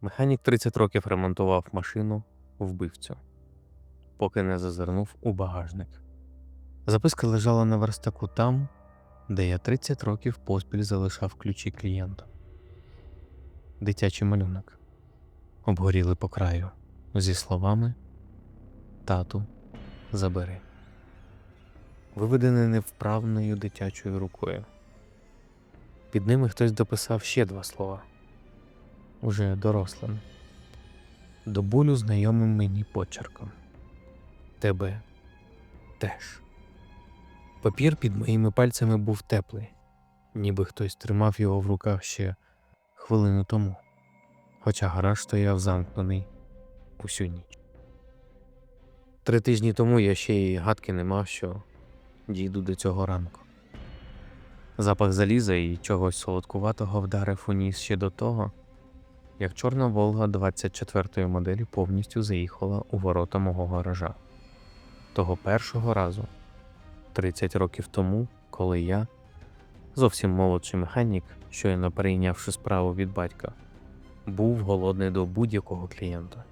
Механік 30 років ремонтував машину вбивцю, поки не зазирнув у багажник. Записка лежала на верстаку там, де я 30 років поспіль залишав ключі клієнта. Дитячий малюнок. Обгоріли по краю. Зі словами «Тату, забери». Виведений невправною дитячою рукою. Під ними хтось дописав ще 2 слова. Уже дорослим. До болю знайомим мені почерком. Тебе теж. Папір під моїми пальцями був теплий, ніби хтось тримав його в руках ще хвилину тому, хоча гараж стояв замкнений усю ніч. 3 тижні тому я ще й гадки не мав, що дійду до цього ранку. Запах заліза і чогось солодкуватого вдарив у ніс ще до того, як чорна Волга 24-ї моделі повністю заїхала у ворота мого гаража. Того першого разу, 30 років тому, коли я, зовсім молодший механік, щойно перейнявши справу від батька, був голодний до будь-якого клієнта.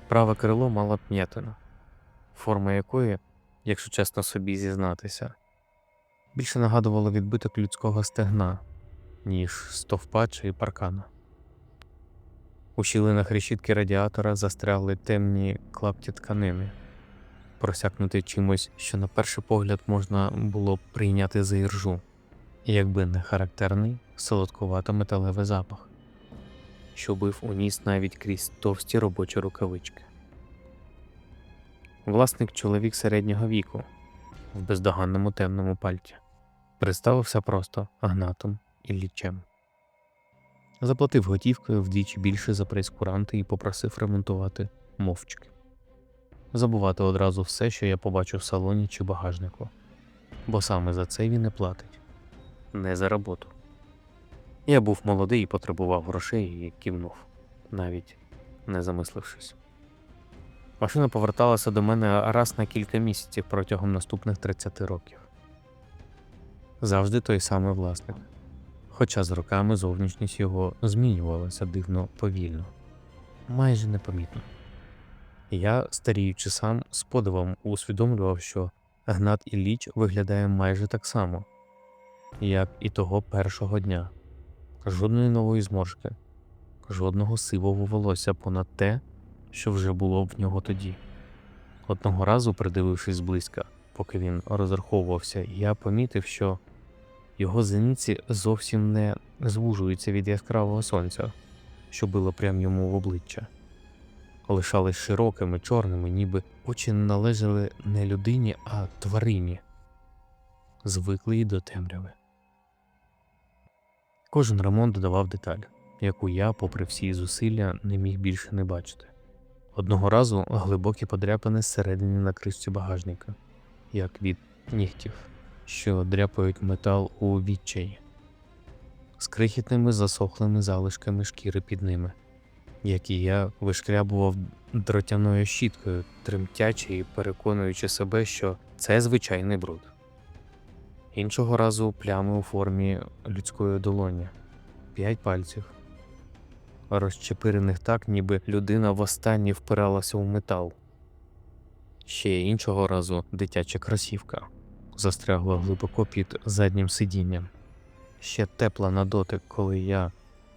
Праве крило мало п'ятину, форма якої, якщо чесно собі зізнатися, більше нагадувала відбиток людського стегна, ніж стовпа чи паркана. У щілинах решітки радіатора застрягли темні клапті тканини, просякнути чимось, що на перший погляд можна було б прийняти за іржу, якби не характерний солодкувато-металевий запах, що бив у ніс навіть крізь товсті робочі рукавички. Власник, чоловік середнього віку, в бездоганному темному пальті, представився просто Гнатом Іллічем. Заплатив готівкою вдвічі більше за прейскуранти і попросив ремонтувати мовчки. Забувати одразу все, що я побачу в салоні чи багажнику, бо саме за це він і платить, не за роботу. Я був молодий і потребував грошей і кивнув, навіть не замислившись. Машина поверталася до мене раз на кілька місяців протягом наступних 30 років. Завжди той самий власник, хоча з роками зовнішність його змінювалася дивно повільно, майже непомітно. Я, старіючи сам, з подивом усвідомлював, що Гнат Ілліч виглядає майже так само, як і того першого дня. Жодної нової зморшки, жодного сивого волосся понад те, що вже було в нього тоді. Одного разу, придивившись зблизька, поки він розраховувався, я помітив, що його зіниці зовсім не звужуються від яскравого сонця, що било прямо йому в обличчя. Лишались широкими, чорними, ніби очі належали не людині, а тварині, звиклій до темряви. Кожен ремонт додавав деталь, яку я, попри всі зусилля, не міг більше не бачити. Одного разу глибокі подряпини зсередини на кришці багажника, як від нігтів, що дряпають метал у відчаї, з крихітними засохлими залишками шкіри під ними, які я вишкрябував дротяною щіткою, тремтячи і переконуючи себе, що це звичайний бруд. Іншого разу плями у формі людської долоні, 5 пальців, розчепирених так, ніби людина востаннє впиралася у метал. Ще іншого разу дитяча кросівка застрягла глибоко під заднім сидінням, ще тепла на дотик, коли я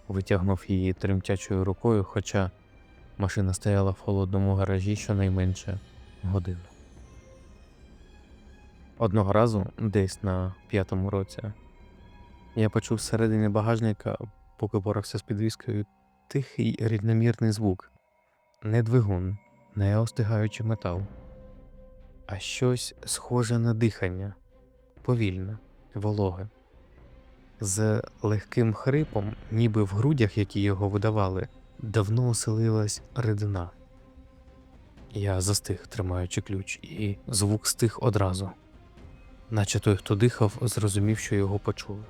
витягнув її тремтячою рукою, хоча машина стояла в холодному гаражі щонайменше годину. Одного разу, десь на 5-му році, я почув всередині багажника, поки боровся з підвіскою, тихий рівномірний звук. Не двигун, не остигаючий метал, а щось схоже на дихання, повільне, вологе. З легким хрипом, ніби в грудях, які його видавали, давно оселилась рідина. Я застиг, тримаючи ключ, і звук стих одразу. Наче той, хто дихав, зрозумів, що його почули.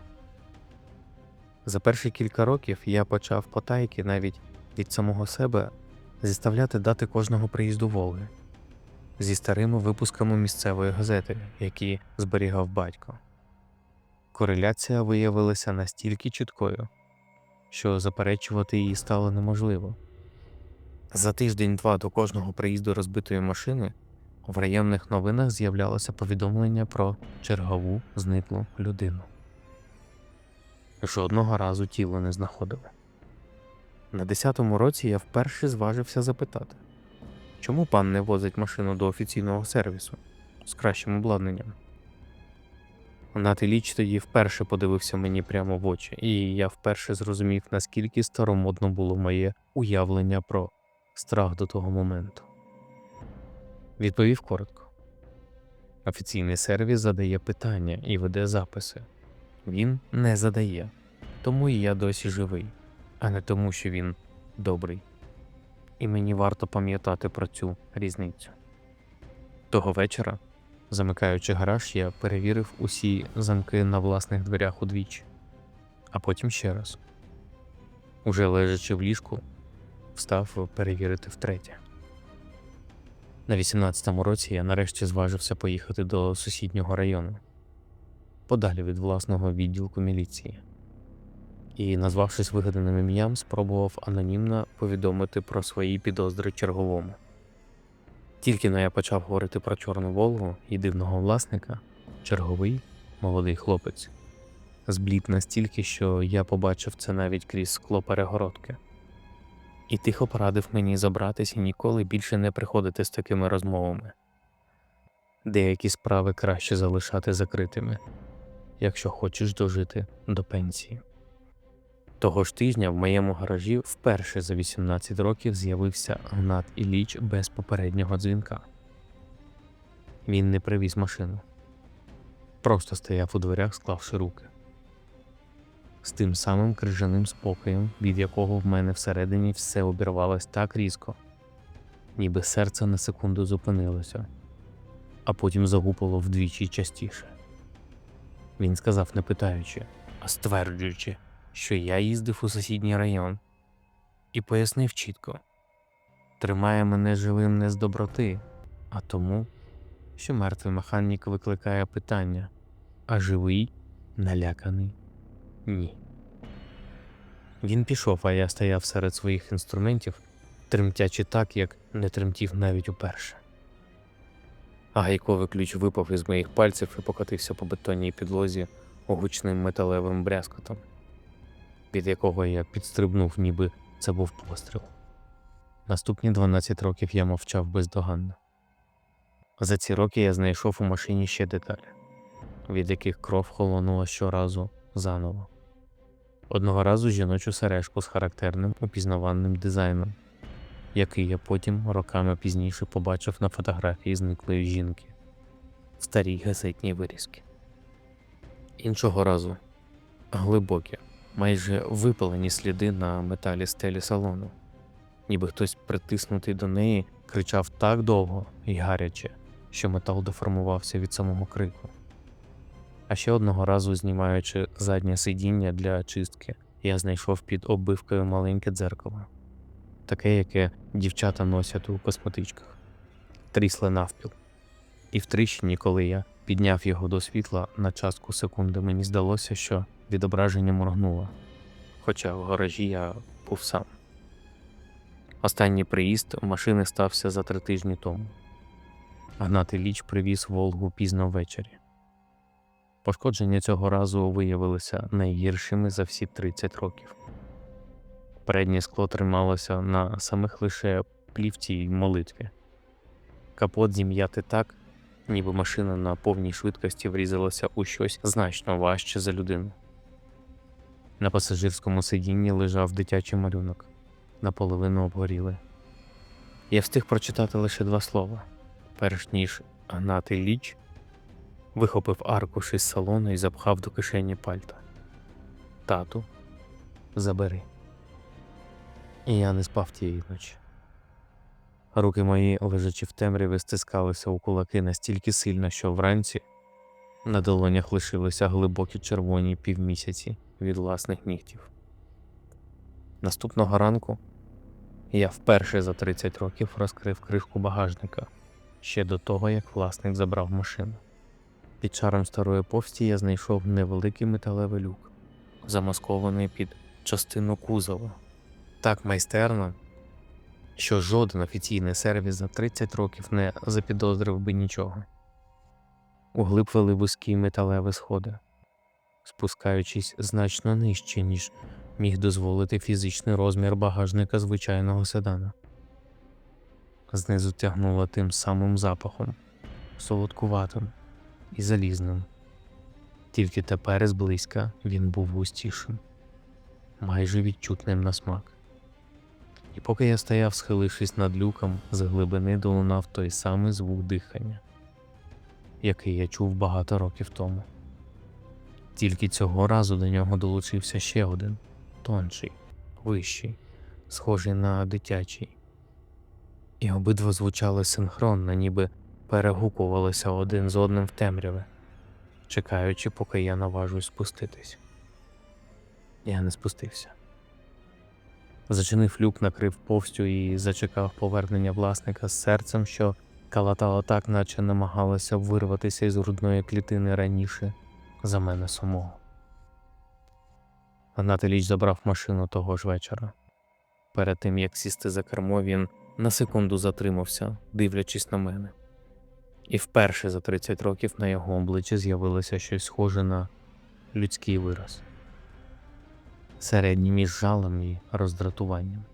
За перші кілька років я почав потайки навіть від самого себе зіставляти дати кожного приїзду Волги зі старими випусками місцевої газети, які зберігав батько. Кореляція виявилася настільки чіткою, що заперечувати її стало неможливо. За тиждень-два до кожного приїзду розбитої машини в районних новинах з'являлося повідомлення про чергову зниклу людину. Жодного разу тіло не знаходили. На 10-му році я вперше зважився запитати, чому пан не возить машину до офіційного сервісу з кращим обладнанням. Гнат Ілліч тоді вперше подивився мені прямо в очі, і я вперше зрозумів, наскільки старомодно було моє уявлення про страх до того моменту. Відповів коротко. Офіційний сервіс задає питання і веде записи. Він не задає, тому і я досі живий, а не тому, що він добрий. І мені варто пам'ятати про цю різницю. Того вечора, замикаючи гараж, я перевірив усі замки на власних дверях удвічі, а потім ще раз. Уже лежачи в ліжку, встав перевірити втретє. На 18-му році я нарешті зважився поїхати до сусіднього району, подалі від власного відділку міліції. І, назвавшись вигаданим ім'ям, спробував анонімно повідомити про свої підозри черговому. Тільки но я почав говорити про чорну Волгу і дивного власника, черговий, молодий хлопець, зблід настільки, що я побачив це навіть крізь скло перегородки. І тихо порадив мені забратись і ніколи більше не приходити з такими розмовами. Деякі справи краще залишати закритими, якщо хочеш дожити до пенсії. Того ж тижня в моєму гаражі вперше за 18 років з'явився Гнат Ілліч без попереднього дзвінка. Він не привіз машину. Просто стояв у дверях, склавши руки. З тим самим крижаним спокоєм, від якого в мене всередині все обірвалось так різко, ніби серце на секунду зупинилося, а потім загупало вдвічі частіше. Він сказав не питаючи, а стверджуючи, що я їздив у сусідній район, і пояснив чітко: тримає мене живим не з доброти, а тому, що мертвий механік викликає питання, а живий, наляканий – ні. Він пішов, а я стояв серед своїх інструментів, тремтячи так, як не тремтів навіть уперше. А гайковий ключ випав із моїх пальців і покотився по бетонній підлозі гучним металевим брязкотом, від якого я підстрибнув, ніби це був постріл. Наступні 12 років я мовчав бездоганно. За ці роки я знайшов у машині ще деталі, від яких кров холонула щоразу заново. Одного разу жіночу сережку з характерним упізнаваним дизайном, який я потім роками пізніше побачив на фотографії зниклої жінки в старій газетній вирізці. Іншого разу глибокі, майже випалені сліди на металі стелі салону, ніби хтось притиснутий до неї кричав так довго і гаряче, що метал деформувався від самого крику. А ще одного разу, знімаючи заднє сидіння для чистки, я знайшов під оббивкою маленьке дзеркало, таке, яке дівчата носять у косметичках, трісле навпіл. І в тріщині, коли я підняв його до світла, на частку секунди мені здалося, що відображення моргнуло, хоча в гаражі я був сам. Останній приїзд машини стався за 3 тижні тому. Гнат Ілліч привіз Волгу пізно ввечері. Пошкодження цього разу виявилися найгіршими за всі 30 років. Переднє скло трималося на самих лише плівці й молитві. Капот зім'яти так, ніби машина на повній швидкості врізалася у щось значно важче за людину. На пасажирському сидінні лежав дитячий малюнок, наполовину обгорілий. Я встиг прочитати лише 2 слова, перш ніж Гнат Ілліч вихопив аркуш із салону і запхав до кишені пальта. «Тату, забери». І я не спав тієї ночі. Руки мої, лежачи в темряві, стискалися у кулаки настільки сильно, що вранці на долонях лишилися глибокі червоні півмісяці від власних нігтів. Наступного ранку я вперше за 30 років розкрив кришку багажника, ще до того, як власник забрав машину. Під шаром старої повсті я знайшов невеликий металевий люк, замаскований під частину кузова. Так майстерно, що жоден офіційний сервіс за 30 років не запідозрив би нічого. Углиб вели вузькі металеві сходи, спускаючись значно нижче, ніж міг дозволити фізичний розмір багажника звичайного седана. Знизу тягнуло тим самим запахом, солодкуватим і залізним. Тільки тепер зблизька він був густішим, майже відчутним на смак. І поки я стояв, схилившись над люком, з глибини долунав той самий звук дихання, який я чув багато років тому. Тільки цього разу до нього долучився ще один, тонший, вищий, схожий на дитячий. І обидва звучали синхронно, ніби перегукувалися один з одним в темряві, чекаючи, поки я наважусь спуститись. Я не спустився. Зачинив люк, накрив повстю і зачекав повернення власника з серцем, що калатало так, наче намагалося вирватися із грудної клітини раніше за мене самого. Гнатиліч забрав машину того ж вечора. Перед тим, як сісти за кермо, він на секунду затримався, дивлячись на мене. І вперше за 30 років на його обличчі з'явилося щось схоже на людський вираз. Середній між жалем і роздратуванням.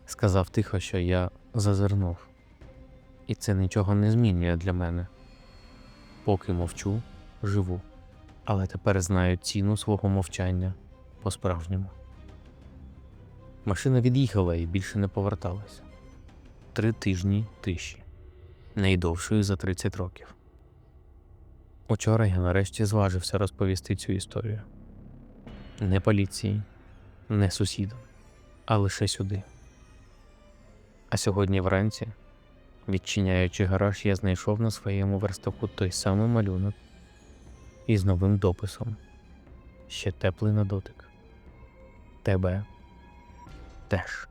Сказав тихо, що я зазирнув. І це нічого не змінює для мене. Поки мовчу, живу. Але тепер знаю ціну свого мовчання по-справжньому. Машина від'їхала і більше не поверталася. 3 тижні тиші. Найдовшою за 30 років. Учора я нарешті зважився розповісти цю історію. Не поліції, не сусідам, а лише сюди. А сьогодні вранці, відчиняючи гараж, я знайшов на своєму верстаку той самий малюнок із новим дописом. Ще теплий на дотик. Тебе теж.